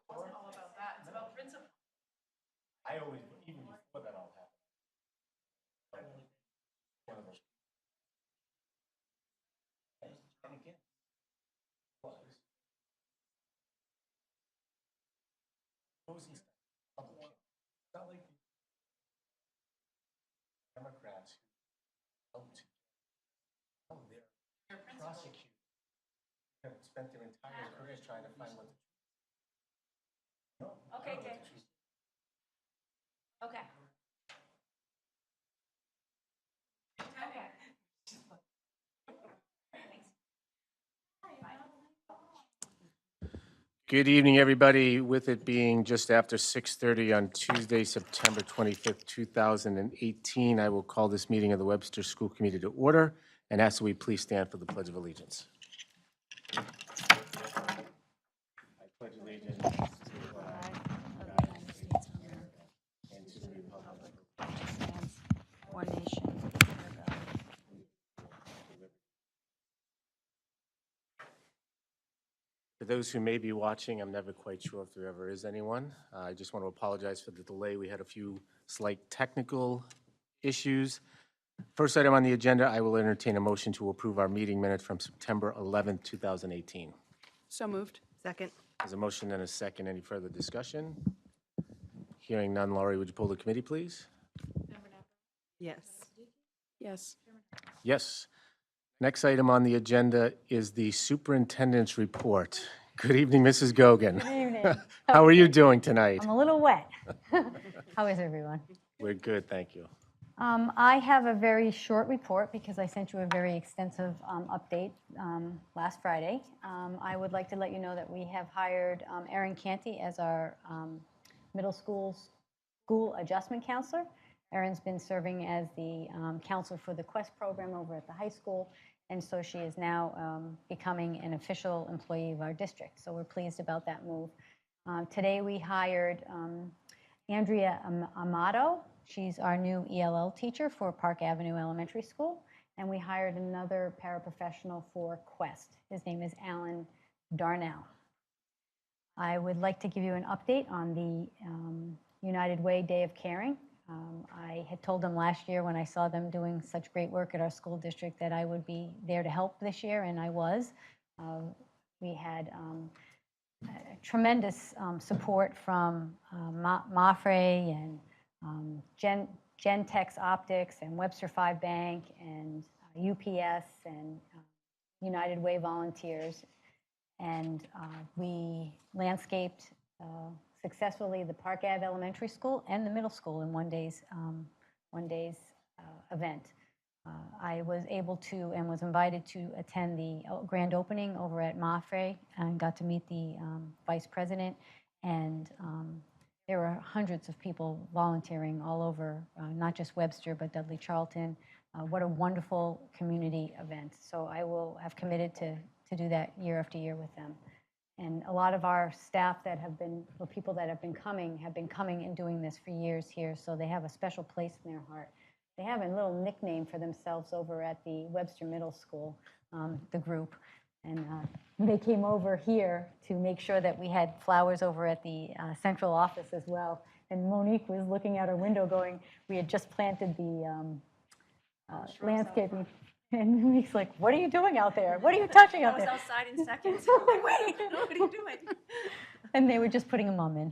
Wasn't all about that. It's about principle. I always, even before that all happened, one of those. And again, was Rosie Republican. It's not like the Democrats who helped their prosecutors have spent their entire careers trying to find what the truth. No, Okay, I don't know Dave. what the truth is. Okay. Okay. Good evening, everybody. With it being just after 6:30 on Tuesday, September 25th, 2018, I will call this meeting of the Webster School Committee to order and ask that we please stand for the Pledge of Allegiance. I pledge allegiance to the flag of the United States of America and to the republic for which it stands, One nation, under God. For those who may be watching, I'm never quite sure if there ever is anyone. I just want to apologize for the delay. We had a few slight technical issues. First item on the agenda, I will entertain a motion to approve our meeting minutes from September 11th, 2018. So moved. Second. There's a motion and a second. Any further discussion? Hearing none, Laurie, would you pull the committee, please? Yes. Yes. Yes. Next item on the agenda is the superintendent's report. Good evening, Mrs. Gogan. Good evening. How are you doing tonight? I'm a little wet. How is everyone? We're good, thank you. I have a very short report because I sent you a very extensive update last Friday. I would like to let you know that we have hired Erin Canty as our middle school adjustment counselor. Erin's been serving as the counselor for the Quest program over at the high school, and so she is now becoming an official employee of our district. So we're pleased about that move. Today we hired Andrea Amato. She's our new ELL teacher for Park Avenue Elementary School, and we hired another paraprofessional for Quest. His name is Alan Darnell. I would like to give you an update on the United Way Day of Caring. I had told them last year when I saw them doing such great work at our school district that I would be there to help this year, and I was. We had tremendous support from Mafre and Gentex Optics and Webster 5 Bank and UPS and United Way volunteers. And we landscaped successfully the Park Ave Elementary School and the middle school in one day's event. I was able to and was invited to attend the grand opening over at Mafre and got to meet the vice president. And there were hundreds of people volunteering all over, not just Webster, but Dudley Charlton. What a wonderful community event. So I will have committed to do that year after year with them. And a lot of our staff that have been, or people that have been coming and doing this for years here, so they have a special place in their heart. They have a little nickname for themselves over at the Webster Middle School, the group. And they came over here to make sure that we had flowers over at the central office as well. And Monique was looking out her window going, we had just planted the landscaping. And Monique's like, what are you doing out there? What are you touching out there? I was outside in seconds. I'm like, wait, what are you doing? And they were just putting a mum in.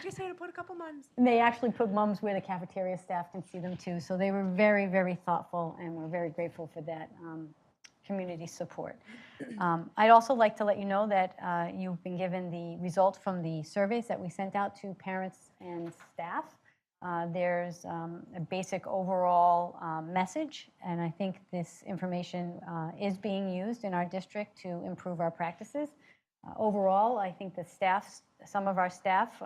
Just say to put a couple mums. And they actually put mums where the cafeteria staff can see them too. So they were very, very thoughtful, and we're very grateful for that community support. I'd also like to let you know that you've been given the results from the surveys that we sent out to parents and staff. There's a basic overall message, and I think this information is being used in our district to improve our practices. Overall, I think the staff, some of our staff,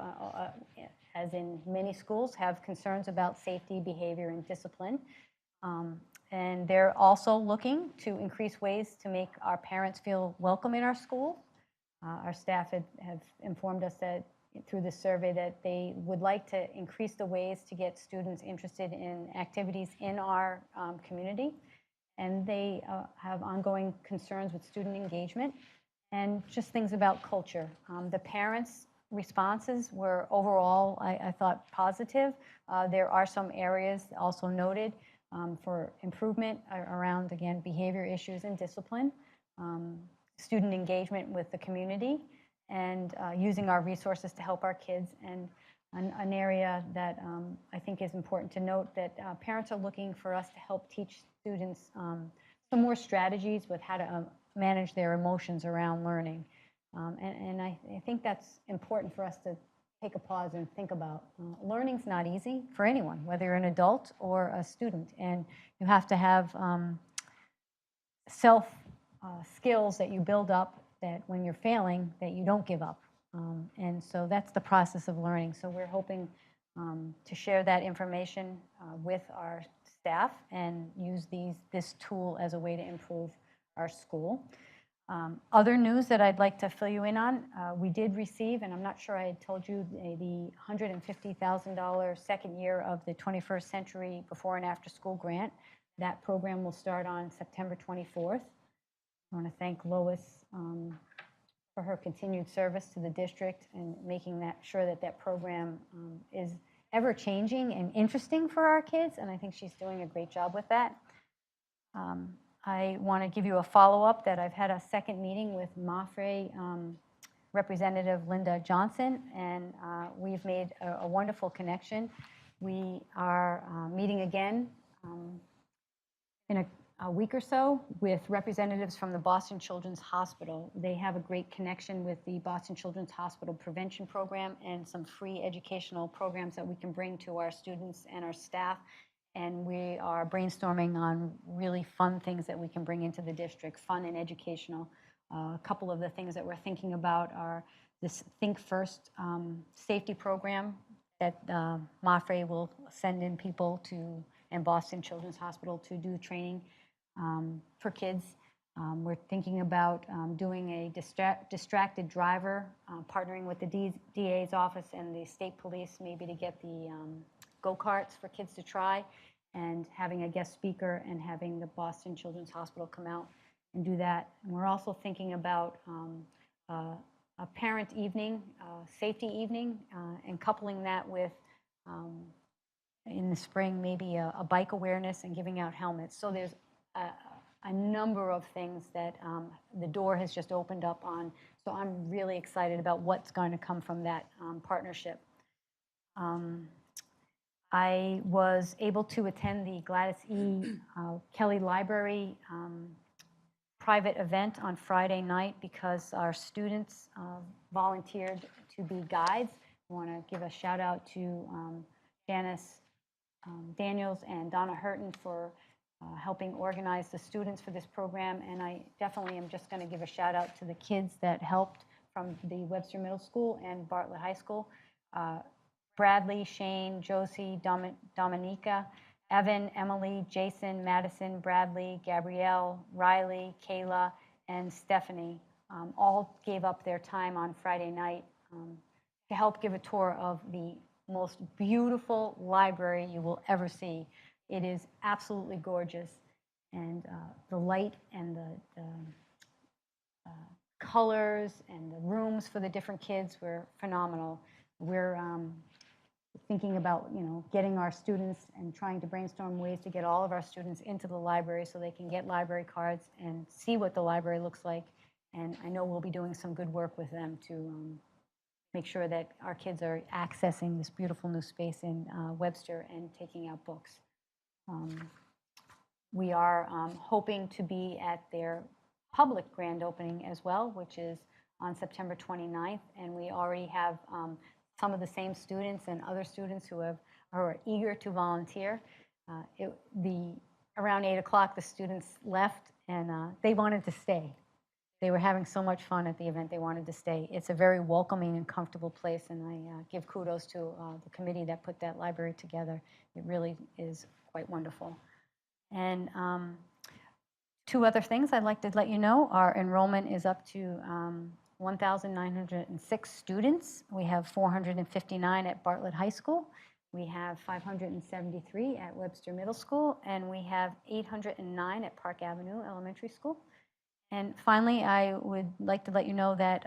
as in many schools, have concerns about safety, behavior, and discipline. And they're also looking to increase ways to make our parents feel welcome in our school. Our staff have informed us that through this survey that they would like to increase the ways to get students interested in activities in our community. and they have ongoing concerns with student engagement and just things about culture. The parents' responses were overall, I thought, positive. There are some areas also noted for improvement around, again, behavior issues and discipline, student engagement with the community, and using our resources to help our kids. And an area that I think is important to note, that parents are looking for us to help teach students some more strategies with how to manage their emotions around learning. And I think that's important for us to take a pause and think about. Learning's not easy for anyone, whether you're an adult or a student, and you have to have self skills that you build up, that when you're failing, that you don't give up. And so that's the process of learning. So we're hoping to share that information with our staff and use this tool as a way to improve our school. Other news that I'd like to fill you in on, we did receive, and I'm not sure I had told you, the $150,000 second year of the 21st Century Before and After School Grant. That program will start on September 24th. I want to thank Lois for her continued service to the district and making sure that program is ever-changing and interesting for our kids, and I think she's doing a great job with that. I want to give you a follow-up that I've had a second meeting with MAFRE Representative Linda Johnson, and we've made a wonderful connection. We are meeting again in a week or so with representatives from the Boston Children's Hospital. They have a great connection with the Boston Children's Hospital Prevention Program and some free educational programs that we can bring to our students and our staff. And we are brainstorming on really fun things that we can bring into the district, fun and educational. A couple of the things that we're thinking about are this Think First safety program that MAFRE will send in people to, and Boston Children's Hospital to do training for kids. We're thinking about doing a distracted driver, partnering with the DA's office and the state police, maybe to get the go-karts for kids to try, and having a guest speaker and having the Boston Children's Hospital come out and do that. And we're also thinking about a parent evening, safety evening, and coupling that with, in the spring, maybe a bike awareness and giving out helmets. So there's a number of things that the door has just opened up on. So I'm really excited about what's going to come from that partnership. I was able to attend the Gladys E. Kelly Library private event on Friday night because our students volunteered to be guides. I want to give a shout out to Janice Daniels and Donna Hurton for helping organize the students for this program. And I definitely am just going to give a shout out to the kids that helped from the Webster Middle School and Bartlett High School. Bradley, Shane, Josie, Dominica, Evan, Emily, Jason, Madison, Bradley, Gabrielle, Riley, Kayla, and Stephanie all gave up their time on Friday night to help give a tour of the most beautiful library you will ever see. It is absolutely gorgeous, and the light and the colors and the rooms for the different kids were phenomenal. We're thinking about, getting our students and trying to brainstorm ways to get all of our students into the library so they can get library cards and see what the library looks like. And I know we'll be doing some good work with them to make sure that our kids are accessing this beautiful new space in Webster and taking out books. We are hoping to be at their public grand opening as well, which is on September 29th, and we already have some of the same students and other students who are eager to volunteer. Around 8 o'clock, the students left, and they wanted to stay. They were having so much fun at the event, they wanted to stay. It's a very welcoming and comfortable place, and I give kudos to the committee that put that library together. It really is quite wonderful. And two other things I'd like to let you know. Our enrollment is up to 1,906 students. We have 459 at Bartlett High School. We have 573 at Webster Middle School, and we have 809 at Park Avenue Elementary School. And finally, I would like to let you know that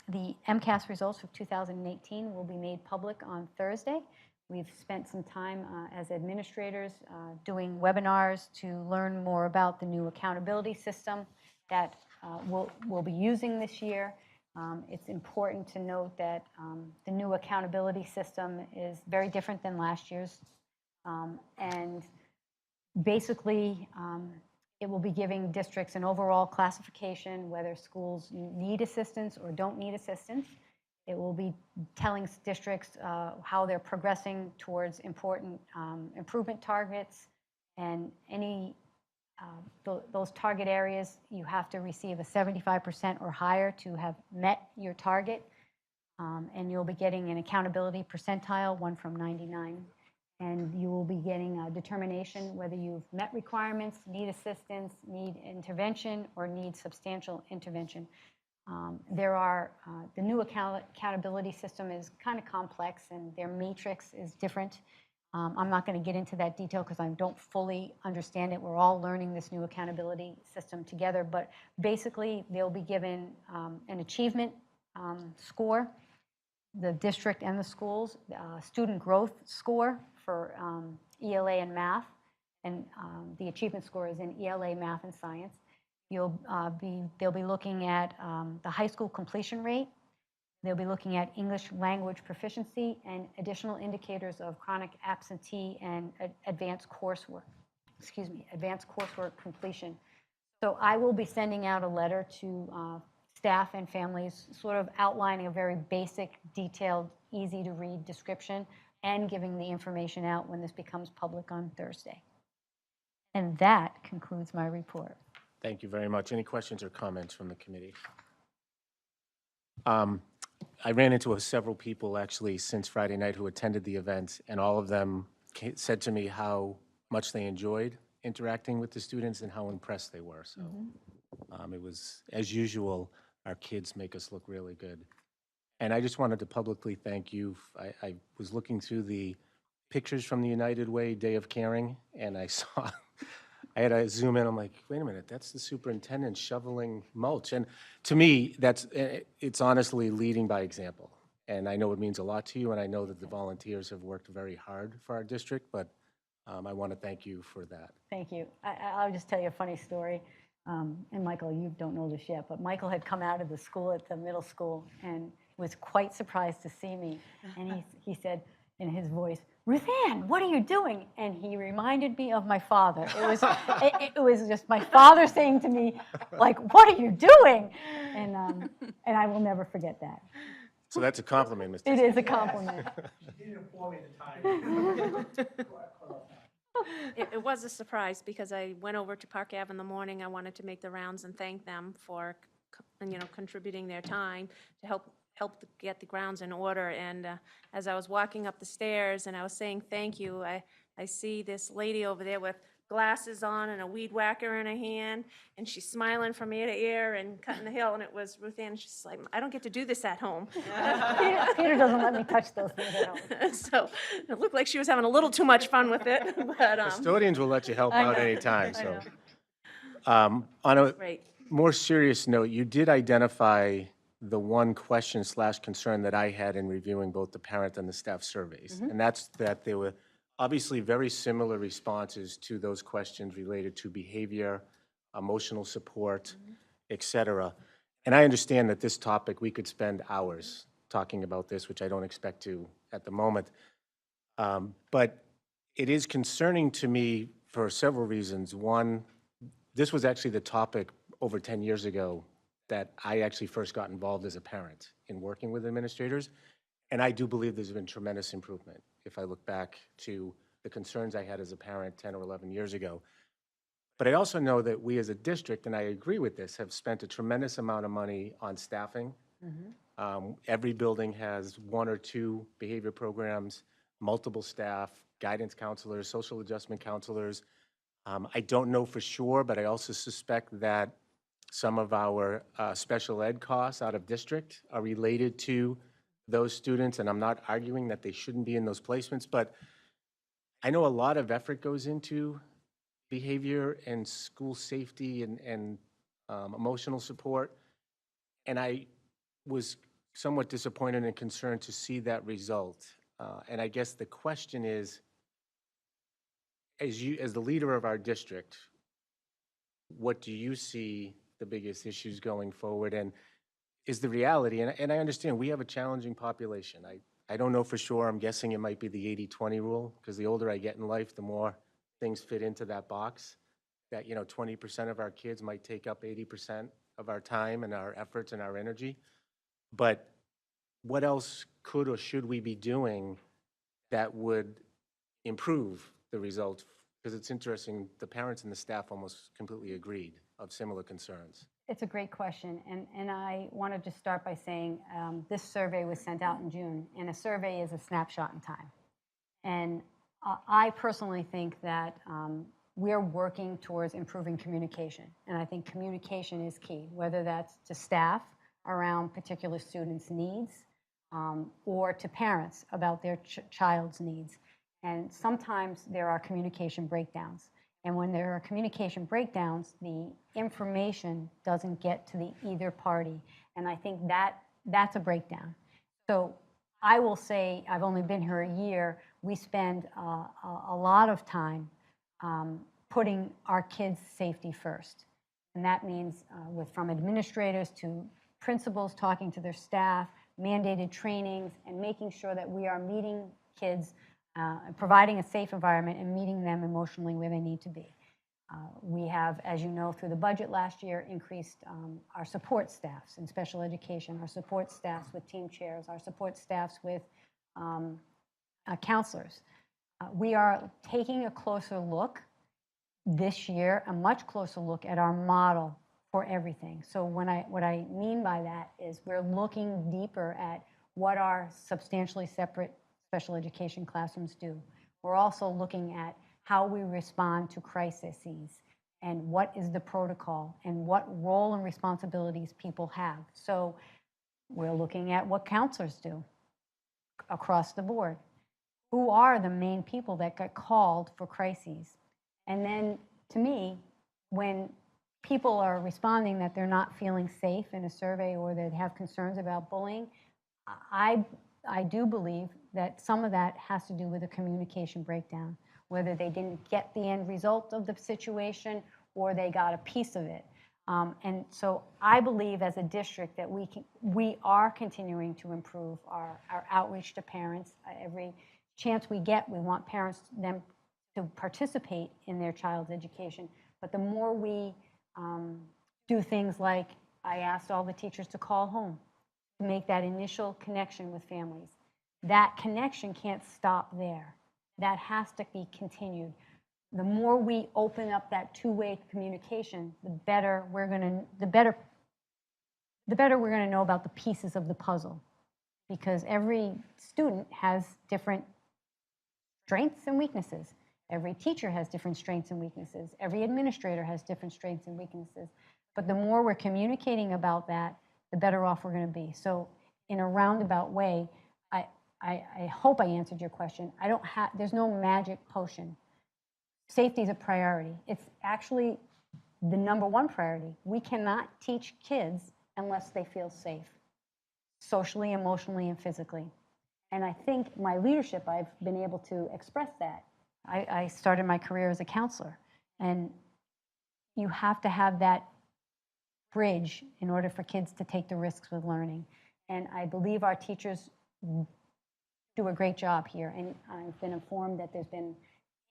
the MCAS results for 2018 will be made public on Thursday. We've spent some time as administrators doing webinars to learn more about the new accountability system that we'll be using this year. It's important to note that the new accountability system is very different than last year's. And basically, it will be giving districts an overall classification, whether schools need assistance or don't need assistance. It will be telling districts how they're progressing towards important improvement targets, and any those target areas, you have to receive a 75% or higher to have met your target. And you'll be getting an accountability percentile, 1 from 99. And you will be getting a determination whether you've met requirements, need assistance, need intervention, or need substantial intervention. The new accountability system is kind of complex, and their matrix is different. I'm not going to get into that detail because I don't fully understand it. We're all learning this new accountability system together, but basically they'll be given an achievement score, the district and the schools, student growth score for ELA and math, and the achievement score is in ELA, math, and science. They'll be looking at the high school completion rate. They'll be looking at English language proficiency and additional indicators of chronic absentee and advanced coursework completion. So I will be sending out a letter to staff and families, sort of outlining a very basic, detailed, easy to read description, and giving the information out when this becomes public on Thursday. And that concludes my report. Thank you very much. Any questions or comments from the committee? I ran into several people actually since Friday night who attended the event, and all of them said to me how much they enjoyed interacting with the students and how impressed they were. So it was, as usual, our kids make us look really good. And I just wanted to publicly thank you. I was looking through the pictures from the United Way Day of Caring, and I saw, I had to zoom in. I'm like, wait a minute, that's the superintendent shoveling mulch. And to me, it's honestly leading by example. And I know it means a lot to you, and I know that the volunteers have worked very hard for our district, but I want to thank you for that. Thank you. I'll just tell you a funny story. And Michael, you don't know this yet, but Michael had come out of the school at the middle school and was quite surprised to see me. And he said in his voice, "Ruth Ann, what are you doing?" And he reminded me of my father. It was just my father saying to me, like, "What are you doing?" And I will never forget that. So that's a compliment, Mr. It is a compliment. He didn't inform me the time. It was a surprise because I went over to Park Ave in the morning. I wanted to make the rounds and thank them for, contributing their time to help get the grounds in order. And as I was walking up the stairs and I was saying thank you, I see this lady over there with glasses on and a weed whacker in her hand, and she's smiling from ear to ear and cutting the hill, and it was Ruth Ann. She's like, "I don't get to do this at home." Peter doesn't let me touch those things at all. So it looked like she was having a little too much fun with it, but Custodians will let you help I out know. anytime, I so. know. On a great. more serious note, you did identify the one question/concern that I had in reviewing both the parent and the staff surveys. And that's that there were obviously very similar responses to those questions related to behavior, emotional support, et cetera. And I understand that this topic, we could spend hours talking about this, which I don't expect to at the moment. But it is concerning to me for several reasons. One, this was actually the topic over 10 years ago that I actually first got involved as a parent in working with administrators. And I do believe there's been tremendous improvement if I look back to the concerns I had as a parent 10 or 11 years ago. But I also know that we as a district, and I agree with this, have spent a tremendous amount of money on staffing. Every building has 1 or 2 behavior programs, multiple staff, guidance counselors, social adjustment counselors. I don't know for sure, but I also suspect that some of our special ed costs out of district are related to those students, and I'm not arguing that they shouldn't be in those placements, but I know a lot of effort goes into behavior and school safety and emotional support. And I was somewhat disappointed and concerned to see that result. And I guess the question is, as the leader of our district, what do you see the biggest issues going forward? And is the reality, and I understand we have a challenging population. I don't know for sure. I'm guessing it might be the 80-20 rule, because the older I get in life, the more things fit into that box. That, 20% of our kids might take up 80% of our time and our efforts and our energy. But what else could or should we be doing that would improve the results? Because it's interesting, the parents and the staff almost completely agreed of similar concerns. It's a great question, and I wanted to start by saying this survey was sent out in June, and a survey is a snapshot in time. And I personally think that we're working towards improving communication, and I think communication is key, whether that's to staff around particular students' needs or to parents about their child's needs. And sometimes there are communication breakdowns. And when there are communication breakdowns, the information doesn't get to the either party. And I think that's a breakdown. So I will say, I've only been here a year, we spend a lot of time putting our kids' safety first. And that means from administrators to principals talking to their staff, mandated trainings, and making sure that we are meeting kids, providing a safe environment and meeting them emotionally where they need to be. We have, as you know, through the budget last year, increased our support staffs in special education, our support staffs with team chairs, our support staffs with counselors. We are taking a closer look this year, a much closer look at our model for everything. So what I mean by that is we're looking deeper at what our substantially separate special education classrooms do. We're also looking at how we respond to crises and what is the protocol and what role and responsibilities people have. So we're looking at what counselors do across the board. Who are the main people that get called for crises? And then, to me, when people are responding that they're not feeling safe in a survey or they have concerns about bullying, I do believe that some of that has to do with a communication breakdown, whether they didn't get the end result of the situation or they got a piece of it. And so I believe as a district that we are continuing to improve our outreach to parents. Every chance we get, we want them to participate in their child's education. But the more we do things like I asked all the teachers to call home, to make that initial connection with families. That connection can't stop there. That has to be continued. The more we open up that two-way communication, the better we're going to know about the pieces of the puzzle. Because every student has different strengths and weaknesses. Every teacher has different strengths and weaknesses. Every administrator has different strengths and weaknesses. But the more we're communicating about that, the better off we're going to be. So in a roundabout way, I hope I answered your question. There's no magic potion. Safety is a priority. It's actually the number one priority. We cannot teach kids unless they feel safe, socially, emotionally, and physically. And I think my leadership, I've been able to express that. I started my career as a counselor, and you have to have that bridge in order for kids to take the risks with learning. And I believe our teachers do a great job here. And I've been informed that there's been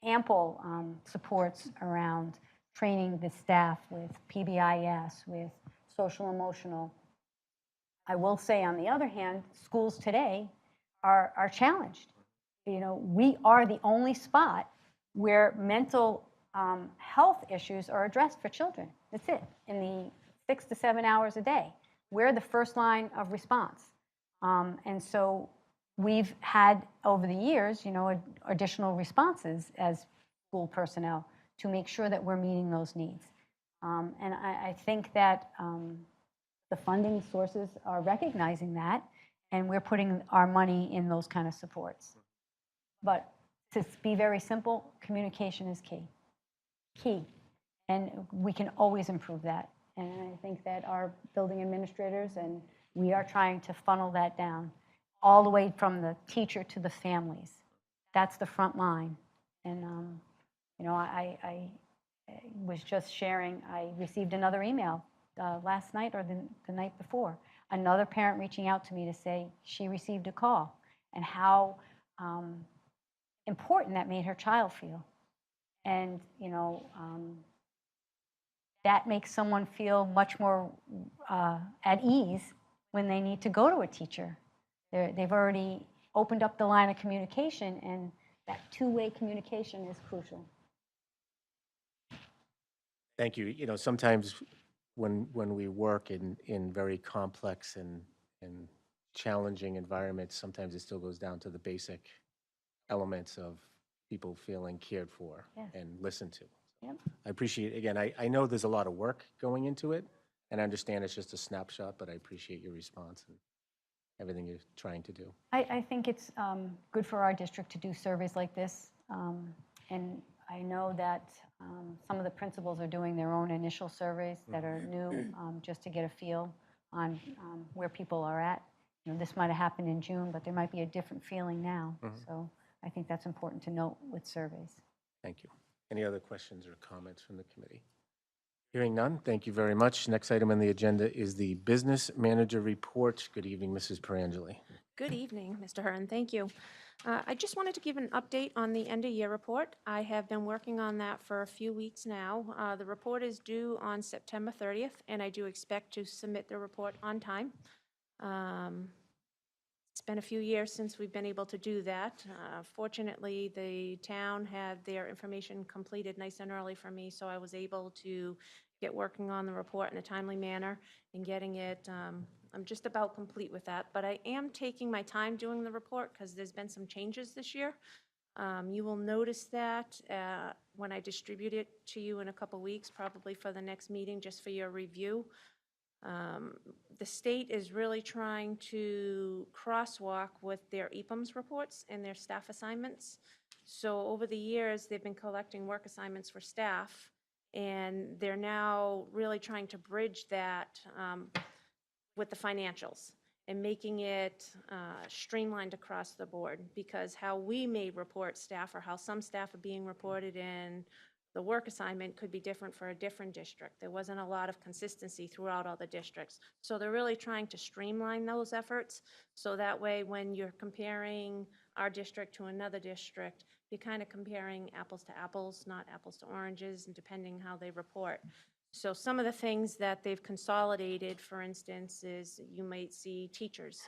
ample supports around training the staff with PBIS, with social emotional. I will say, on the other hand, schools today are challenged. We are the only spot where mental health issues are addressed for children. That's it, in the 6 to 7 hours a day. We're the first line of response. And so we've had, over the years, additional responses as school personnel to make sure that we're meeting those needs. And I think that the funding sources are recognizing that, and we're putting our money in those kind of supports. But to be very simple, communication is key. Key. And we can always improve that. And I think that our building administrators, and we are trying to funnel that down all the way from the teacher to the families. That's the front line. And, you know, I was just sharing, I received another email last night or the night before. Another parent reaching out to me to say she received a call and how important that made her child feel. And, you know, that makes someone feel much more at ease when they need to go to a teacher. They've already opened up the line of communication, and that two-way communication is crucial. Thank you. You know, sometimes when we work in very complex and challenging environments, sometimes it still goes down to the basic elements of people feeling cared for Yes. and listened to. Yep. I appreciate, again, I know there's a lot of work going into it, and I understand it's just a snapshot, but I appreciate your response and everything you're trying to do. I think it's good for our district to do surveys like this. And I know that some of the principals are doing their own initial surveys that are new, just to get a feel on where people are at. You know, this might have happened in June, but there might be a different feeling now. So I think that's important to note with surveys. Thank you. Any other questions or comments from the committee? Hearing none, thank you very much. Next item on the agenda is the Business Manager Report. Good evening, Mrs. Perangeli. Good evening, Mr. Hearn, thank you. I just wanted to give an update on the end-of-year report. I have been working on that for a few weeks now. The report is due on September 30th, and I do expect to submit the report on time. It's been a few years since we've been able to do that. Fortunately, the town had their information completed nice and early for me, so I was able to get working on the report in a timely manner and getting it. I'm just about complete with that, but I am taking my time doing the report because there's been some changes this year. You will notice that when I distribute it to you in a couple weeks, probably for the next meeting, just for your review. The state is really trying to crosswalk with their EPUMS reports and their staff assignments. So over the years, they've been collecting work assignments for staff, and they're now really trying to bridge that with the financials and making it streamlined across the board, because how we may report staff or how some staff are being reported in the work assignment could be different for a different district. There wasn't a lot of consistency throughout all the districts. So they're really trying to streamline those efforts, so that way when you're comparing our district to another district, you're kind of comparing apples to apples, not apples to oranges, and depending how they report. So some of the things that they've consolidated, for instance, is you might see teachers.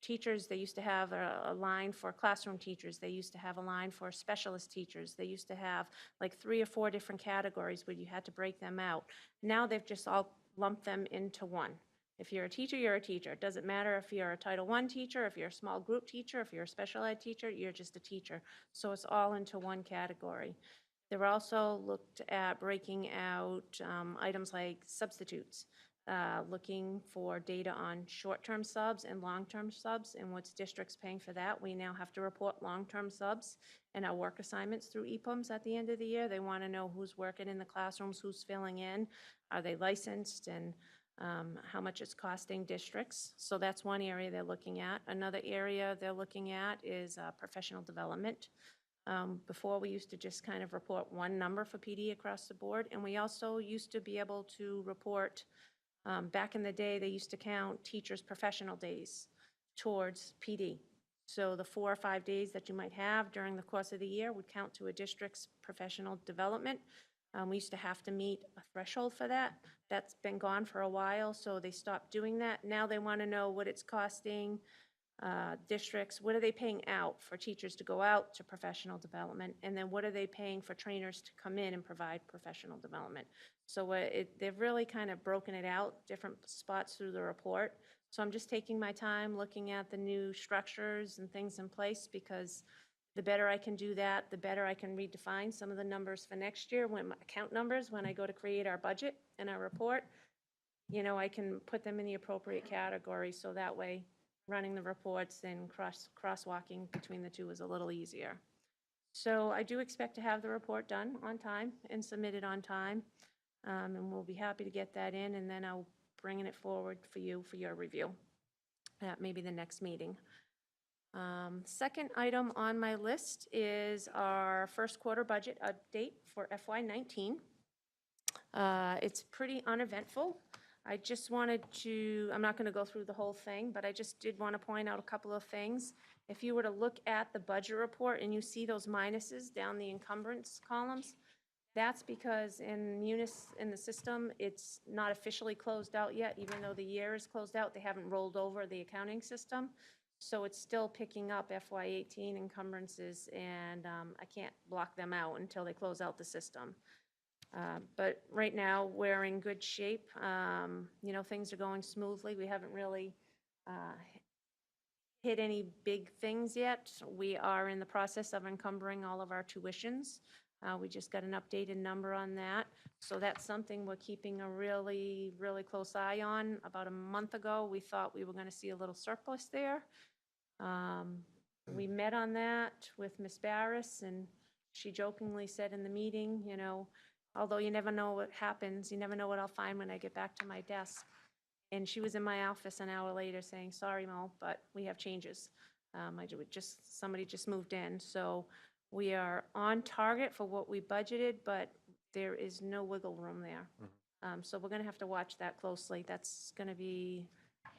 Teachers, they used to have a line for classroom teachers. They used to have a line for specialist teachers. They used to have like 3 or 4 different categories where you had to break them out. Now they've just all lumped them into one. If you're a teacher, you're a teacher. It doesn't matter if you're a Title I teacher, if you're a small group teacher, if you're a special ed teacher, you're just a teacher. So it's all into one category. They're also looked at breaking out items like substitutes. Looking for data on short-term subs and long-term subs and what's districts paying for that. We now have to report long-term subs and our work assignments through EPUMS at the end of the year. They want to know who's working in the classrooms, who's filling in, are they licensed, and how much it's costing districts. So that's one area they're looking at. Another area they're looking at is professional development. Before, we used to just kind of report one number for PD across the board, and we also used to be able to report. Back in the day, they used to count teachers' professional days towards PD. So the 4 or 5 days that you might have during the course of the year would count to a district's professional development. We used to have to meet a threshold for that. That's been gone for a while, so they stopped doing that. Now they want to know what it's costing districts, what are they paying out for teachers to go out to professional development, and then what are they paying for trainers to come in and provide professional development. So they've really kind of broken it out, different spots through the report. So I'm just taking my time looking at the new structures and things in place, because the better I can do that, the better I can redefine some of the numbers for next year, when my account numbers, when I go to create our budget and our report, you know, I can put them in the appropriate category, so that way running the reports and crosswalking between the two is a little easier. So I do expect to have the report done on time and submitted on time. And we'll be happy to get that in, and then I'll bring it forward for you for your review at maybe the next meeting. Second item on my list is our first quarter budget update for FY19. It's pretty uneventful. I just wanted to, I'm not going to go through the whole thing, but I just did want to point out a couple of things. If you were to look at the budget report and you see those minuses down the encumbrance columns, that's because in the system, it's not officially closed out yet. Even though the year is closed out, they haven't rolled over the accounting system. So it's still picking up FY18 encumbrances, and I can't block them out until they close out the system. But right now, we're in good shape. You know, things are going smoothly. We haven't really hit any big things yet. We are in the process of encumbering all of our tuitions. We just got an updated number on that. So that's something we're keeping a really, really close eye on. About a month ago, we thought we were going to see a little surplus there. We met on that with Ms. Barris, and she jokingly said in the meeting, you know, although you never know what happens, you never know what I'll find when I get back to my desk. And she was in my office an hour later saying, sorry, Mo, but we have changes. Somebody just moved in. So we are on target for what we budgeted, but there is no wiggle room there. So we're going to have to watch that closely. That's going to be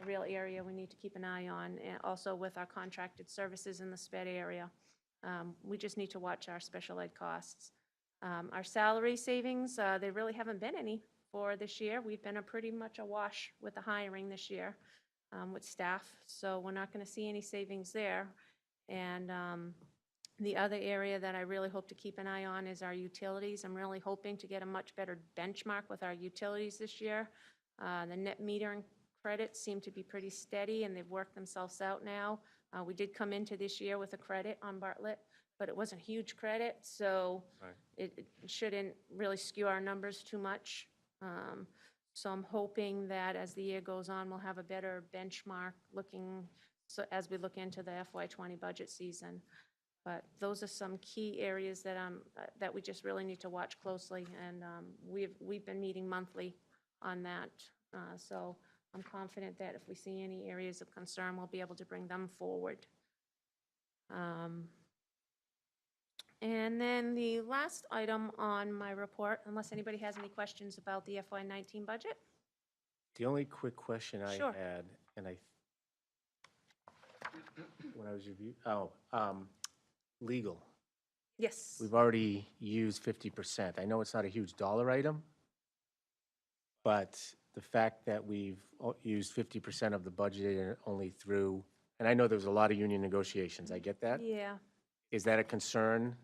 a real area we need to keep an eye on, and also with our contracted services in the SPED area. We just need to watch our special ed costs. Our salary savings, there really haven't been any for this year. We've been pretty much a wash with the hiring this year with staff, so we're not going to see any savings there. And the other area that I really hope to keep an eye on is our utilities. I'm really hoping to get a much better benchmark with our utilities this year. The net metering credits seem to be pretty steady, and they've worked themselves out now. We did come into this year with a credit on Bartlett, but it wasn't a huge credit, so it shouldn't really skew our numbers too much. So I'm hoping that as the year goes on, we'll have a better benchmark so as we look into the FY20 budget season. But those are some key areas that we just really need to watch closely, and we've been meeting monthly on that. So I'm confident that if we see any areas of concern, we'll be able to bring them forward. And then the last item on my report, unless anybody has any questions about the FY19 budget? The only quick question I Sure. had, and when I was reviewing, legal. Yes. We've already used 50%. I know it's not a huge dollar item, but the fact that we've used 50% of the budget only through, and I know there was a lot of union negotiations, I get that. Yeah. Is that a concern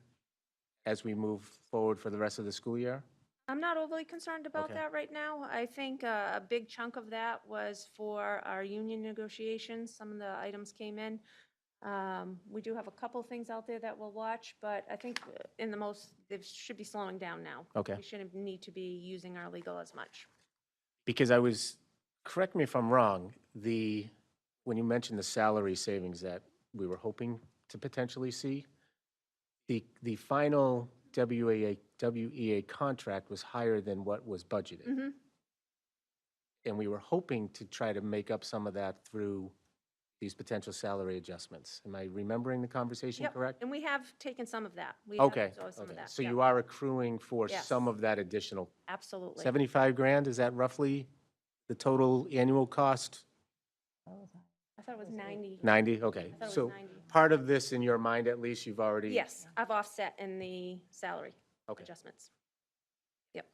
as we move forward for the rest of the school year? I'm not overly concerned about Okay. that right now. I think a big chunk of that was for our union negotiations. Some of the items came in. We do have a couple things out there that we'll watch, but I think they should be slowing down now. Okay. We shouldn't need to be using our legal as much. Because correct me if I'm wrong, when you mentioned the salary savings that we were hoping to potentially see, the final WEA contract was higher than what was budgeted. Mm-hmm. And we were hoping to try to make up some of that through these potential salary adjustments. Am I remembering the conversation Yep. correct? And we have taken some of that. We have Okay, absorbed some of okay. that. So Yep. you are accruing for Yes. some of that additional, Absolutely. 75 grand, is that roughly the total annual cost? I thought it was 90. 90, okay. I thought it was So 90. part of this, in your mind at least, you've already? Yes, I've offset in the salary Okay. adjustments. Yep.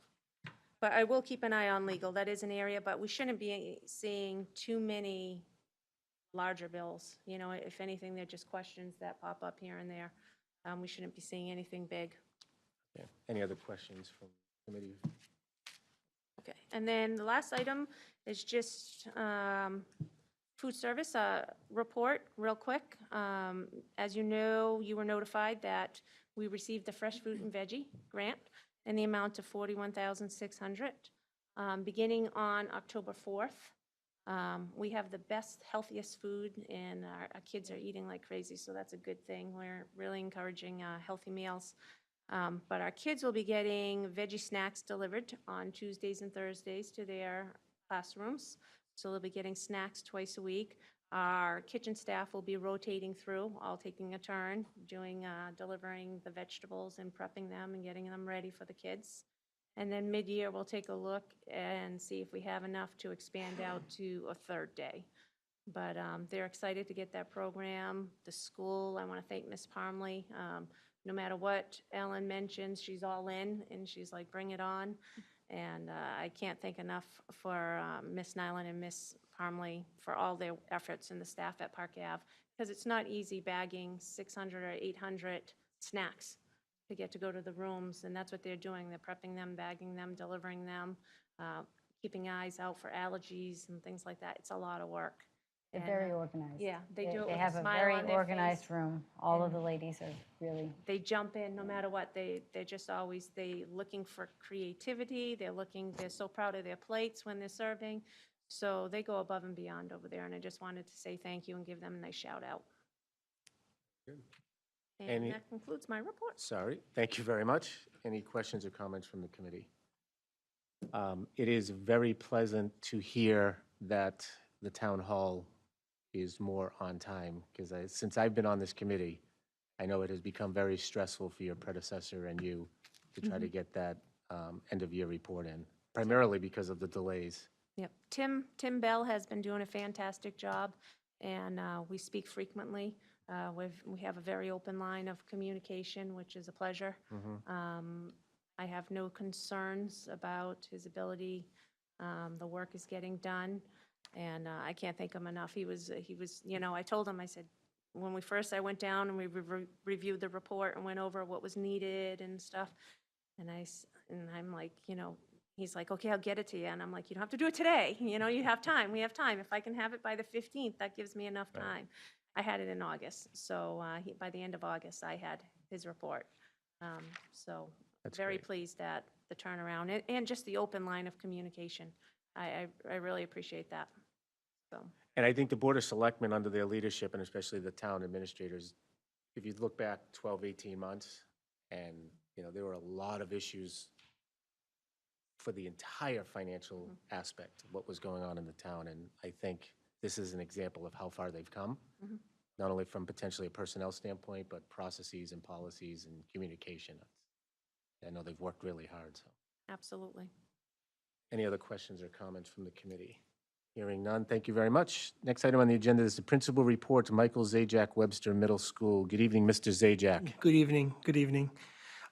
But I will keep an eye on legal. That is an area, but we shouldn't be seeing too many larger bills. You know, if anything, they're just questions that pop up here and there. We shouldn't be seeing anything big. Okay. Any other questions from the committee? Okay, and then the last item is just food service report, real quick. As you know, you were notified that we received the fresh fruit and veggie grant in the amount of $41,600, beginning on October 4th. We have the best, healthiest food, and our kids are eating like crazy, so that's a good thing. We're really encouraging healthy meals. But our kids will be getting veggie snacks delivered on Tuesdays and Thursdays to their classrooms. So they'll be getting snacks twice a week. Our kitchen staff will be rotating through, all taking a turn, delivering the vegetables and prepping them and getting them ready for the kids. And then mid-year, we'll take a look and see if we have enough to expand out to a third day. But they're excited to get that program. The school, I want to thank Ms. Parmley. No matter what Ellen mentions, she's all in, and she's like, bring it on. And I can't thank enough for Ms. Nyland and Ms. Parmley for all their efforts and the staff at Park Ave, because it's not easy bagging 600 or 800 snacks to get to go to the rooms, and that's what they're doing. They're prepping them, bagging them, delivering them, keeping eyes out for allergies and things like that. It's a lot of work. They're And, very organized. yeah, they do it They with a have a smile very on their organized face. room. All of the ladies are really, They jump in no matter what. They're just always, looking for creativity. They're so proud of their plates when they're serving. So they go above and beyond over there, and I just wanted to say thank you and give them a nice shout out. Good. And Any- that concludes my report. Sorry, thank you very much. Any questions or comments from the committee? It is very pleasant to hear that the town hall is more on time, because since I've been on this committee, I know it has become very stressful for your predecessor and you to try to get that end-of-year report in, primarily because of the delays. Yep. Tim Bell has been doing a fantastic job, and we speak frequently. We have a very open line of communication, which is a pleasure. I have no concerns about his ability. The work is getting done, and I can't thank him enough. He was, I told him, I said, when I went down and we reviewed the report and went over what was needed and stuff, and I'm like, he's like, okay, I'll get it to you. And I'm like, you don't have to do it today. You have time. We have time. If I can have it by the 15th, that gives me enough time. I had it in August. So by the end of August, I had his report. So That's very great. pleased at the turnaround and just the open line of communication. I really appreciate that. So, And I think the Board of Selectmen, under their leadership, and especially the town administrators, if you look back 12, 18 months, and, there were a lot of issues for the entire financial aspect of what was going on in the town, and I think this is an example of how far they've come, not only from potentially a personnel standpoint, but processes and policies and communication. I know they've worked really hard, so. absolutely. Any other questions or comments from the committee? Hearing none, thank you very much. Next item on the agenda is the principal report to Michael Zajac Webster Middle School. Good evening, Mr. Zajac. Good evening, good evening.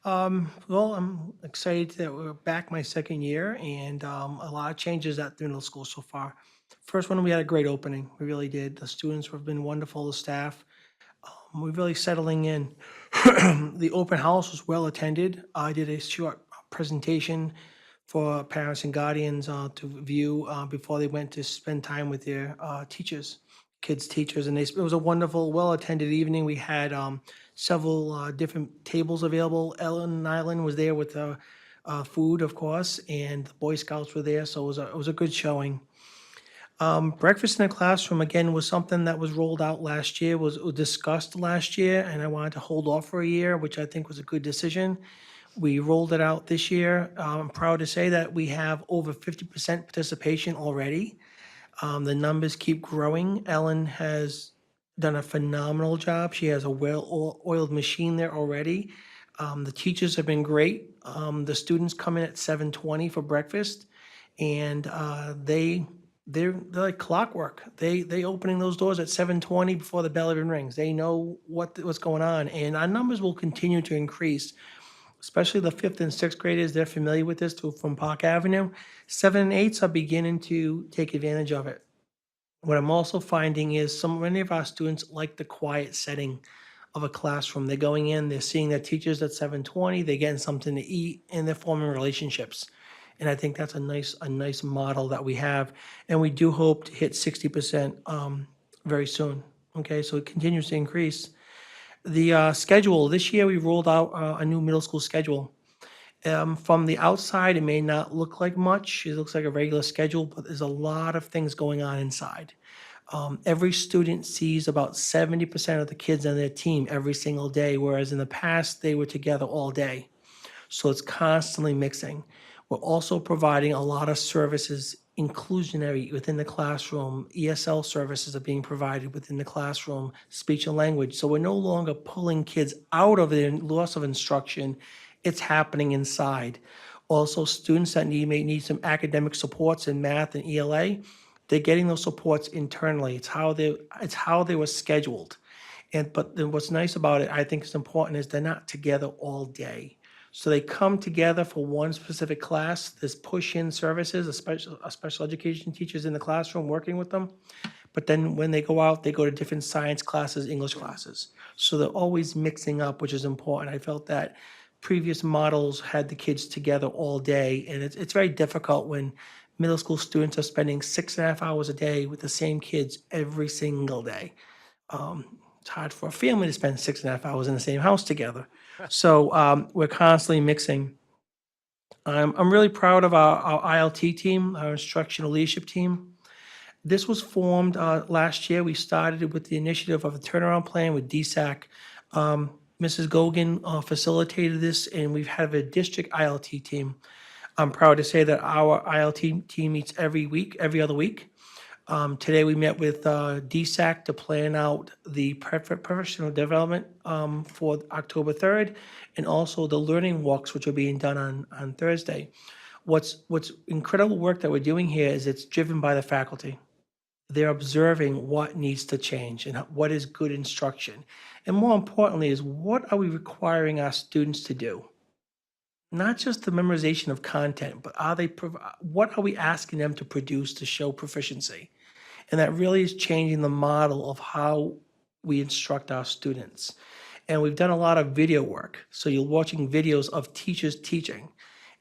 Well, I'm excited that we're back my second year and a lot of changes at the middle school so far. First one, we had a great opening. We really did. The students have been wonderful, the staff. We're really settling in. The open house was well attended. I did a short presentation for parents and guardians to view before they went to spend time with their kids' teachers. And it was a wonderful, well-attended evening. We had several different tables available. Ellen Nyland was there with food, of course, and the Boy Scouts were there, so it was a good showing. Breakfast in the classroom, again, was something that was rolled out last year, was discussed last year, and I wanted to hold off for a year, which I think was a good decision. We rolled it out this year. I'm proud to say that we have over 50% participation already. The numbers keep growing. Ellen has done a phenomenal job. She has a well-oiled machine there already. The teachers have been great. The students come in at 7:20 for breakfast, and they're like clockwork. They opening those doors at 7:20 before the bell even rings. They know what's going on, and our numbers will continue to increase, especially the 5th and 6th graders. They're familiar with this from Park Avenue. 7 and 8s are beginning to take advantage of it. What I'm also finding is many of our students like the quiet setting of a classroom. They're going in, they're seeing their teachers at 7:20, they're getting something to eat, and they're forming relationships. And I think that's a nice model that we have. And we do hope to hit 60% very soon. Okay, so it continues to increase. The schedule, this year we rolled out a new middle school schedule. From the outside, it may not look like much. It looks like a regular schedule, but there's a lot of things going on inside. Every student sees about 70% of the kids on their team every single day, whereas in the past, they were together all day. So it's constantly mixing. We're also providing a lot of services inclusionary within the classroom. ESL services are being provided within the classroom, speech and language. So we're no longer pulling kids out of the loss of instruction. It's happening inside. Also, students that may need some academic supports in math and ELA, they're getting those supports internally. It's how they were scheduled. But then what's nice about it, I think is important, is they're not together all day. So they come together for one specific class. There's push-in services, a special education teachers in the classroom working with them. But then when they go out, they go to different science classes, English classes. So they're always mixing up, which is important. I felt that previous models had the kids together all day, and it's very difficult when middle school students are spending 6.5 hours a day with the same kids every single day. It's hard for a family to spend 6.5 hours in the same house together. So we're constantly mixing. I'm really proud of our ILT team, our instructional leadership team. This was formed last year. We started with the initiative of a turnaround plan with DSAC. Mrs. Gogan facilitated this, and we've had a district ILT team. I'm proud to say that our ILT team meets every week, every other week. Today, we met with DSAC to plan out the professional development for October 3rd, and also the learning walks, which are being done on Thursday. What's incredible work that we're doing here is it's driven by the faculty. They're observing what needs to change and what is good instruction. And more importantly is, what are we requiring our students to do? Not just the memorization of content, but what are we asking them to produce to show proficiency? And that really is changing the model of how we instruct our students. And we've done a lot of video work. So you're watching videos of teachers teaching,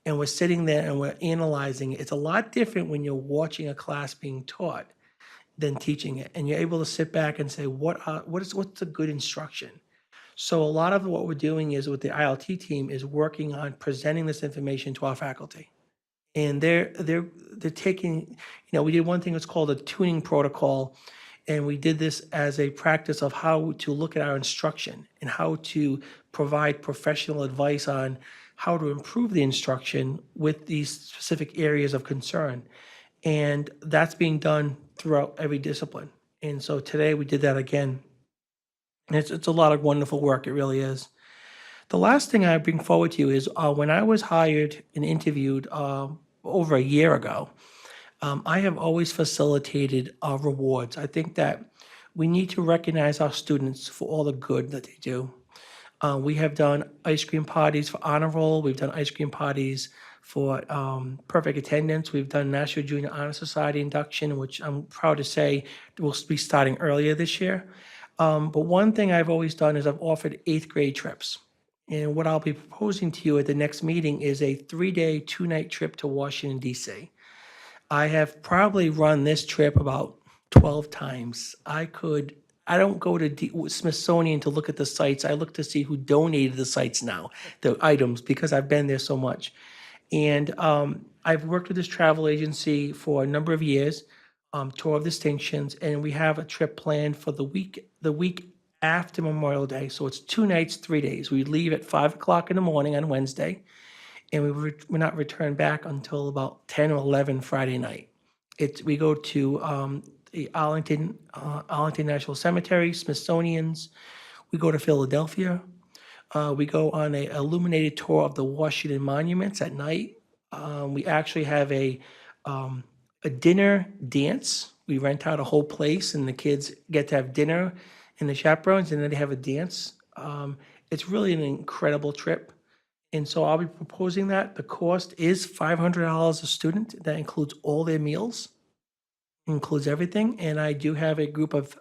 and we're sitting there and we're analyzing it. It's a lot different when you're watching a class being taught than teaching it. And you're able to sit back and say, what's a good instruction? So a lot of what we're doing is with the ILT team is working on presenting this information to our faculty. And they're taking, we did one thing that's called a tuning protocol, and we did this as a practice of how to look at our instruction and how to provide professional advice on how to improve the instruction with these specific areas of concern. And that's being done throughout every discipline. And so today we did that again. And it's a lot of wonderful work, it really is. The last thing I bring forward to you is when I was hired and interviewed over a year ago, I have always facilitated rewards. I think that we need to recognize our students for all the good that they do. We have done ice cream parties for honor roll. We've done ice cream parties for perfect attendance. We've done National Junior Honor Society induction, which I'm proud to say will be starting earlier this year. But one thing I've always done is I've offered 8th grade trips. And what I'll be proposing to you at the next meeting is a 3-day, 2-night trip to Washington, D.C. I have probably run this trip about 12 times. I don't go to Smithsonian to look at the sites. I look to see who donated the sites now, the items, because I've been there so much. And I've worked with this travel agency for a number of years, tour of distinctions, and we have a trip planned for the week after Memorial Day. So it's 2 nights, 3 days. We leave at 5 o'clock in the morning on Wednesday, and we're not returned back until about 10 or 11 Friday night. We go to the Arlington National Cemetery, Smithsonian's. We go to Philadelphia. We go on a illuminated tour of the Washington monuments at night. We actually have a dinner dance. We rent out a whole place, and the kids get to have dinner and the chaperones, and then they have a dance. It's really an incredible trip. And so I'll be proposing that. The cost is $500 a student. That includes all their meals, includes everything. And I do have a group of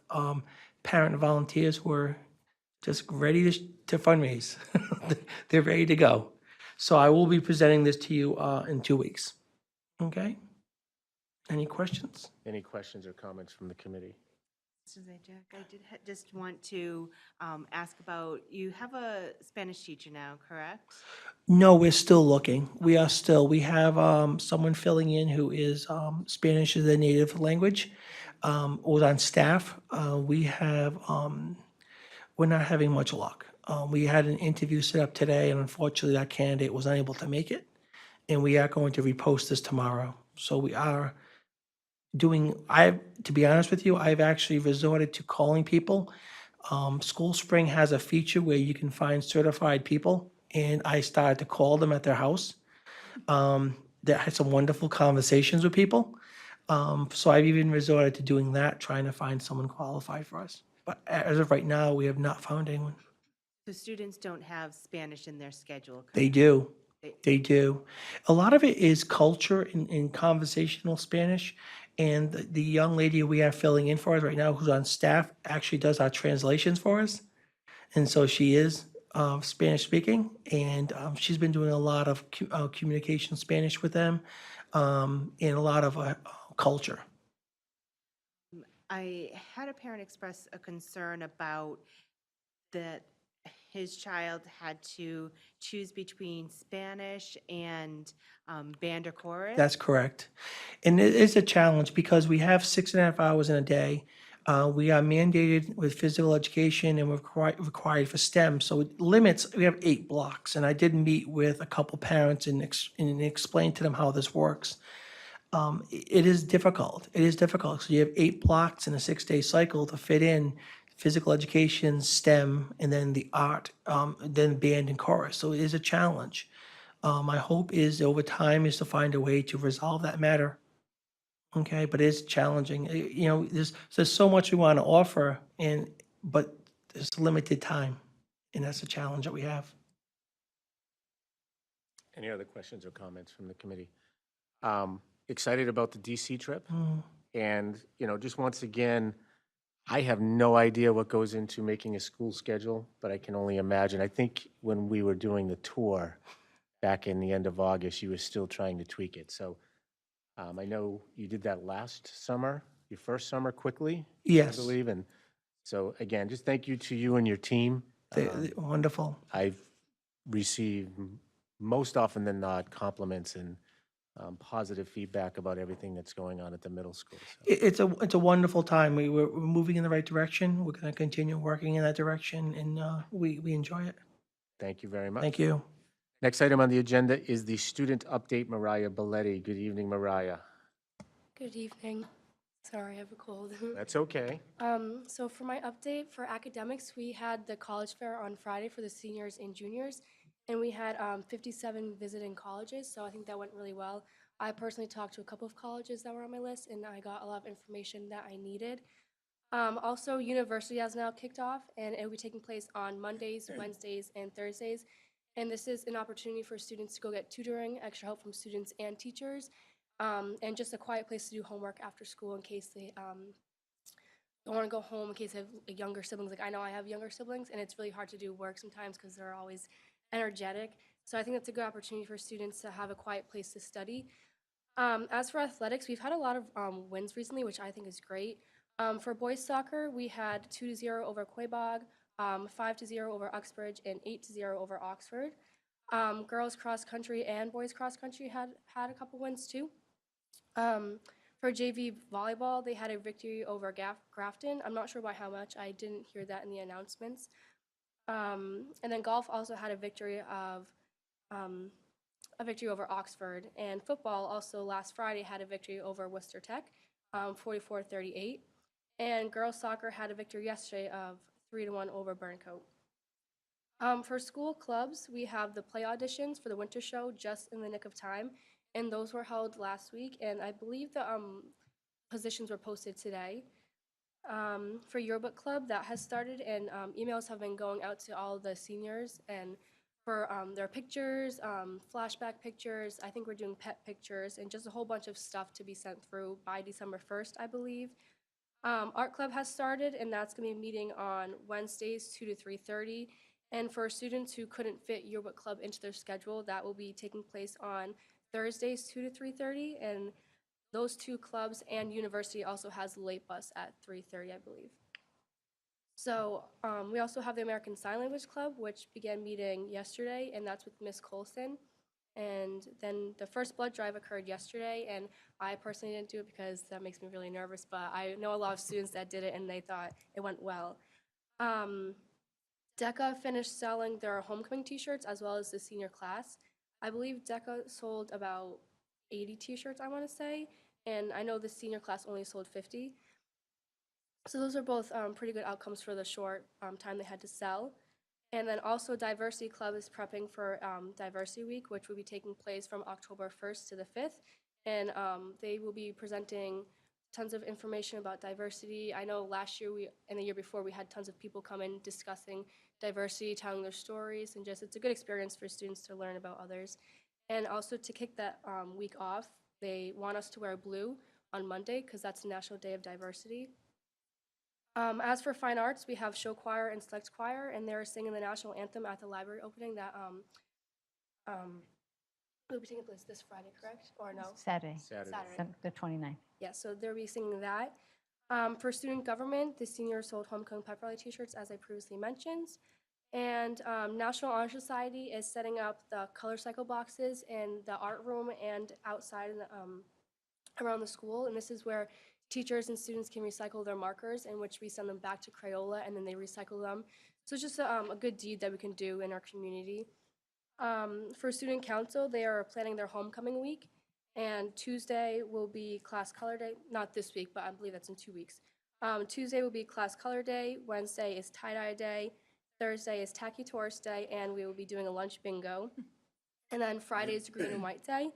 parent volunteers who are just ready to fundraise. They're ready to go. So I will be presenting this to you in 2 weeks. Okay? Any questions? Any questions or comments from the committee? Mr. Zajac, I did just want to ask about, you have a Spanish teacher now, correct? No, we're still looking. We have someone filling in who is Spanish as their native language, was on staff. We're not having much luck. We had an interview set up today, and unfortunately, that candidate was unable to make it. And we are going to repost this tomorrow. So we are to be honest with you, I've actually resorted to calling people. School Spring has a feature where you can find certified people, and I started to call them at their house. That had some wonderful conversations with people. So I've even resorted to doing that, trying to find someone qualified for us. But as of right now, we have not found anyone. So students don't have Spanish in their schedule, They correct? do. They do. A lot of it is culture and conversational Spanish. And the young lady we have filling in for us right now, who's on staff, actually does our translations for us. And so she is Spanish speaking, and she's been doing a lot of communication Spanish with them, and a lot of culture. I had a parent express a concern about that his child had to choose between Spanish and band or chorus. That's correct. And it is a challenge because we have 6.5 hours in a day. We are mandated with physical education and we're required for STEM. So it limits, we have 8 blocks. And I did meet with a couple parents and explain to them how this works. It is difficult. It is difficult. So you have 8 blocks in a 6-day cycle to fit in physical education, STEM, and then the art, then band and chorus. So it is a challenge. My hope is over time is to find a way to resolve that matter. Okay, but it's challenging. You know, there's so much we want to offer, but there's limited time, and that's a challenge that we have. Any other questions or comments from the committee? Excited about the DC trip? And, you know, just once again, I have no idea what goes into making a school schedule, but I can only imagine. I think when we were doing the tour back in the end of August, you were still trying to tweak it. So I know you did that last summer, your first summer quickly, I Yes, believe. And so again, just thank you to you and your team. wonderful. I've received most often than not compliments and positive feedback about everything that's going on at the middle school. So. It's a wonderful time. We're moving in the right direction. We're going to continue working in that direction, and we enjoy it. Thank you very much. Thank you. Next item on the agenda is the student update, Mariah Belletti. Good evening, Mariah. Good evening. Sorry, I have a cold. That's okay. So for my update for academics, we had the college fair on Friday for the seniors and juniors, and we had 57 visiting colleges, so I think that went really well. I personally talked to a couple of colleges that were on my list, and I got a lot of information that I needed. Also, university has now kicked off, and it will be taking place on Mondays, Wednesdays, and Thursdays. And this is an opportunity for students to go get tutoring, extra help from students and teachers, and just a quiet place to do homework after school in case they don't want to go home, in case they have younger siblings. Like I know I have younger siblings, and it's really hard to do work sometimes because they're always energetic. So I think that's a good opportunity for students to have a quiet place to study. As for athletics, we've had a lot of wins recently, which I think is great. For boys soccer, we had 2-0 over Quabog, 5-0 over Uxbridge, and 8-0 over Oxford. Girls cross country and boys cross country had a couple wins too. For JV volleyball, they had a victory over Grafton. I'm not sure by how much. I didn't hear that in the announcements. And then golf also had a victory over Oxford. And football also last Friday had a victory over Worcester Tech, 44-38. And girls soccer had a victory yesterday of 3-1 over Burncoat. For school clubs, we have the play auditions for the winter show just in the nick of time, and those were held last week, and I believe the positions were posted today. For yearbook club, that has started, and emails have been going out to all the seniors, and for their pictures, flashback pictures, I think we're doing pet pictures, and just a whole bunch of stuff to be sent through by December 1st, I believe. Art club has started, and that's going to be meeting on Wednesdays 2 to 3:30. And for students who couldn't fit yearbook club into their schedule, that will be taking place on Thursdays 2 to 3:30. And those two clubs and university also has late bus at 3:30, I believe. So we also have the American Sign Language Club, which began meeting yesterday, and that's with Miss Colson. And then the first blood drive occurred yesterday, and I personally didn't do it because that makes me really nervous, but I know a lot of students that did it, and they thought it went well. DECA finished selling their homecoming t-shirts as well as the senior class. I believe DECA sold about 80 t-shirts, I want to say, and I know the senior class only sold 50. So those are both pretty good outcomes for the short time they had to sell. And then also Diversity Club is prepping for Diversity Week, which will be taking place from October 1st to the 5th. And they will be presenting tons of information about diversity. I know last year and the year before we had tons of people come in discussing diversity, telling their stories, and just it's a good experience for students to learn about others. And also to kick that week off, they want us to wear blue on Monday because that's the National Day of Diversity. As for fine arts, we have show choir and select choir, and they're singing the national anthem at the library opening that will be taking place this Friday, correct? Or no? Saturday, Saturday. the 29th. Yeah, so they'll be singing that. For student government, the seniors sold homecoming pep rally t-shirts, as I previously mentioned. And National Honor Society is setting up the color cycle boxes in the art room and outside in the, around the school. And this is where teachers and students can recycle their markers, in which we send them back to Crayola and then they recycle them. So it's just a good deed that we can do in our community. For student council, they are planning their homecoming week, and Tuesday will be class color day. Not this week, but I believe that's in 2 weeks. Tuesday will be class color day, Wednesday is tie-dye day, Thursday is tacky tourist day, and we will be doing a lunch bingo. And then Friday is green and white day.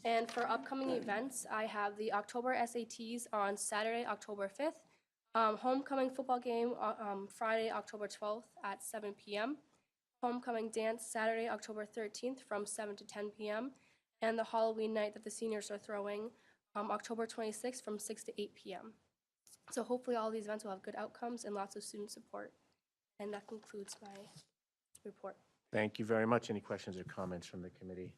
And for upcoming events, I have the October SATs on Saturday, October 5th, homecoming football game Friday, October 12th at 7 p.m., homecoming dance Saturday, October 13th from 7 to 10 p.m., and the Halloween night that the seniors are throwing October 26th from 6 to 8 p.m. So hopefully all these events will have good outcomes and lots of student support. And that concludes my report. Thank you very much. Any questions or comments from the committee?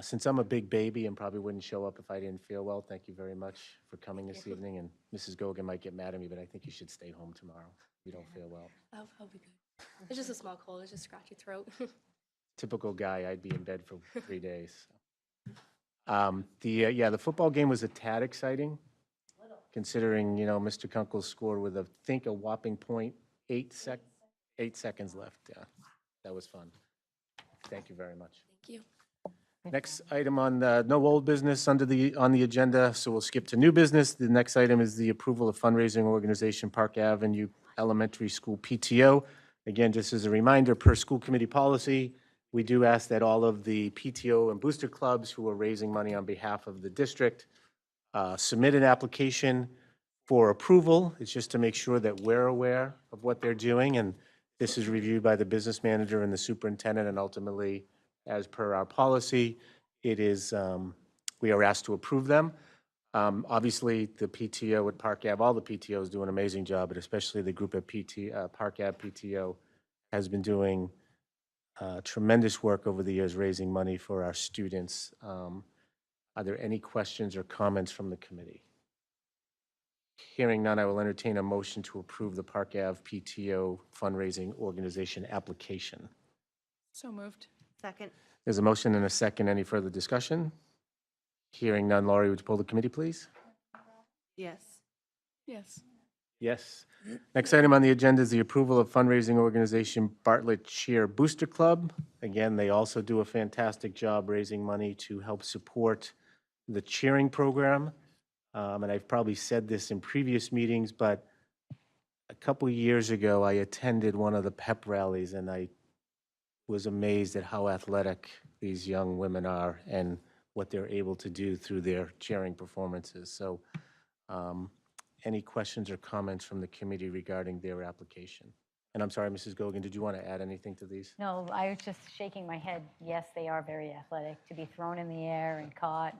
Since I'm a big baby and probably wouldn't show up if I didn't feel well, thank you very much for coming this evening. And Mrs. Gogan might get mad at me, but I think you should stay home tomorrow if you don't feel well. I'll be good. It's just a small cold. It's just scratchy throat. Typical guy, I'd be in bed for 3 days. The football game was a tad exciting, considering, Mr. Kunkel's score with, I think, a whopping 8 seconds left. Yeah, that was fun. Thank you very much. Thank you. Next item on the, no old business on the agenda, so we'll skip to new business. The next item is the approval of fundraising organization Park Avenue Elementary School PTO. Again, just as a reminder, per school committee policy, we do ask that all of the PTO and booster clubs who are raising money on behalf of the district submit an application for approval. It's just to make sure that we're aware of what they're doing, and this is reviewed by the business manager and the superintendent, and ultimately, as per our policy, it is, we are asked to approve them. Obviously, the PTO at Park Ave, all the PTOs do an amazing job, but especially the group at Park Ave PTO has been doing tremendous work over the years raising money for our students. Are there any questions or comments from the committee? Hearing none, I will entertain a motion to approve the Park Ave PTO fundraising organization application. So moved. Second. There's a motion and a second. Any further discussion? Hearing none, Laurie, would you pull the committee, please? Yes. Yes. Yes. Next item on the agenda is the approval of fundraising organization Bartlett Cheer Booster Club. Again, they also do a fantastic job raising money to help support the cheering program. And I've probably said this in previous meetings, but a couple years ago, I attended one of the pep rallies, and I was amazed at how athletic these young women are and what they're able to do through their cheering performances. So any questions or comments from the committee regarding their application? And I'm sorry, Mrs. Gogan, did you want to add anything to these? No, I was just shaking my head. Yes, they are very athletic, to be thrown in the air and caught.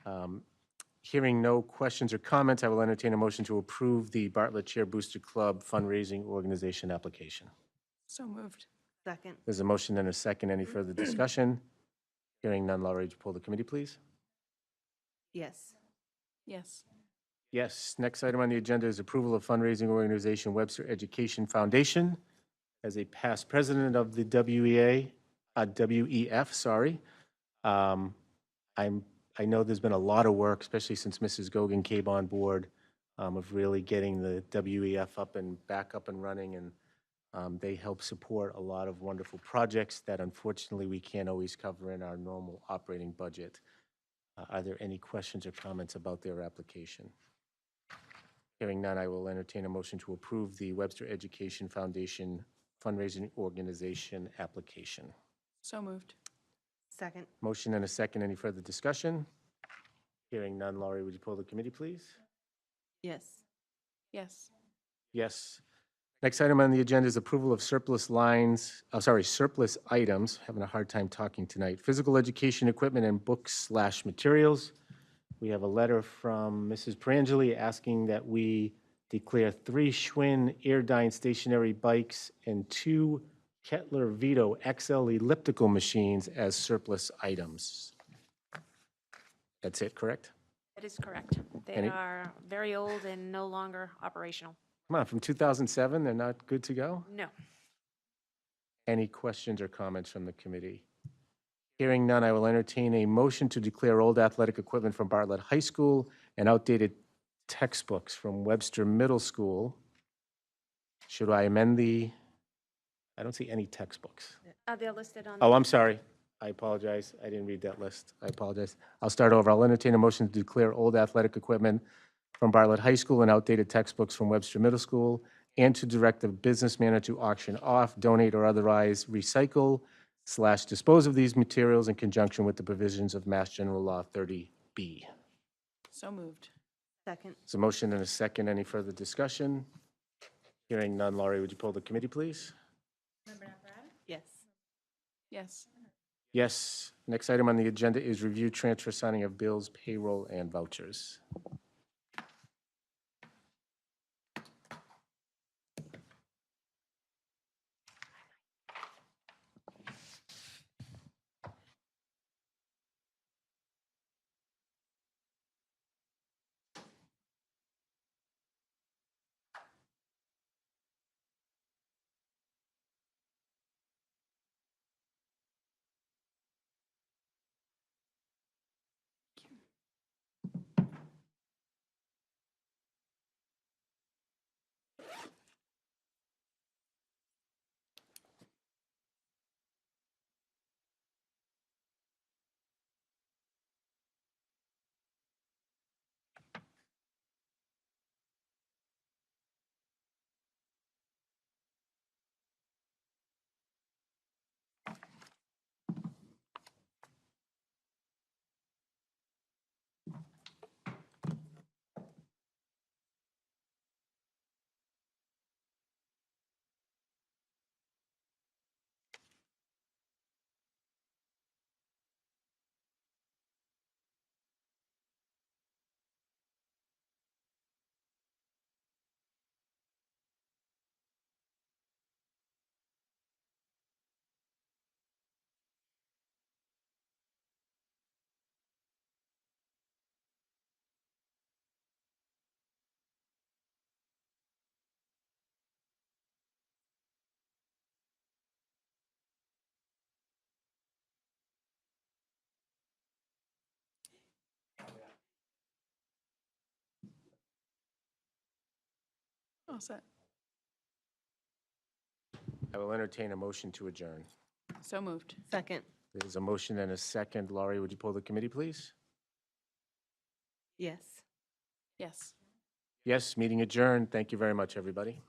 And Hearing no questions or comments, I will entertain a motion to approve the Bartlett Cheer Booster Club fundraising organization application. So moved. Second. There's a motion and a second. Any further discussion? Hearing none, Laurie, would you pull the committee, please? Yes. Yes. Yes, next item on the agenda is approval of fundraising organization Webster Education Foundation. As a past president of the WEF, sorry. I know there's been a lot of work, especially since Mrs. Gogan came on board, of really getting the WEF back up and running, and they help support a lot of wonderful projects that unfortunately we can't always cover in our normal operating budget. Are there any questions or comments about their application? Hearing none, I will entertain a motion to approve the Webster Education Foundation fundraising organization application. So moved. Second. Motion and a second. Any further discussion? Hearing none, Laurie, would you pull the committee, please? Yes. Yes. Yes. Next item on the agenda is approval of surplus items. Having a hard time talking tonight. Physical education equipment and books/materials. We have a letter from Mrs. Perangeli asking that we declare 3 Schwinn Airdyne stationary bikes and 2 Kettler Vito XL elliptical machines as surplus items. That's it, correct? That is correct. They Any- are very old and no longer operational. Come on, from 2007, they're not good to go? No. Any questions or comments from the committee? Hearing none, I will entertain a motion to declare old athletic equipment from Bartlett High School and outdated textbooks from Webster Middle School. Should I amend I don't see any textbooks. They're listed on. Oh, I'm sorry. I apologize. I didn't read that list. I apologize. I'll start over. I'll entertain a motion to declare old athletic equipment from Bartlett High School and outdated textbooks from Webster Middle School, and to direct the business manager to auction off, donate, or otherwise recycle/dispose of these materials in conjunction with the provisions of Mass General Law 30B. So moved. Second. There's a motion and a second. Any further discussion? Hearing none, Laurie, would you pull the committee, please? Yes. Yes. Yes. Next item on the agenda is review, transfer, signing of bills, payroll, and vouchers. All set. I will entertain a motion to adjourn. So moved. Second. There's a motion and a second. Laurie, would you pull the committee, please? Yes. Yes. Yes, meeting adjourned. Thank you very much, everybody.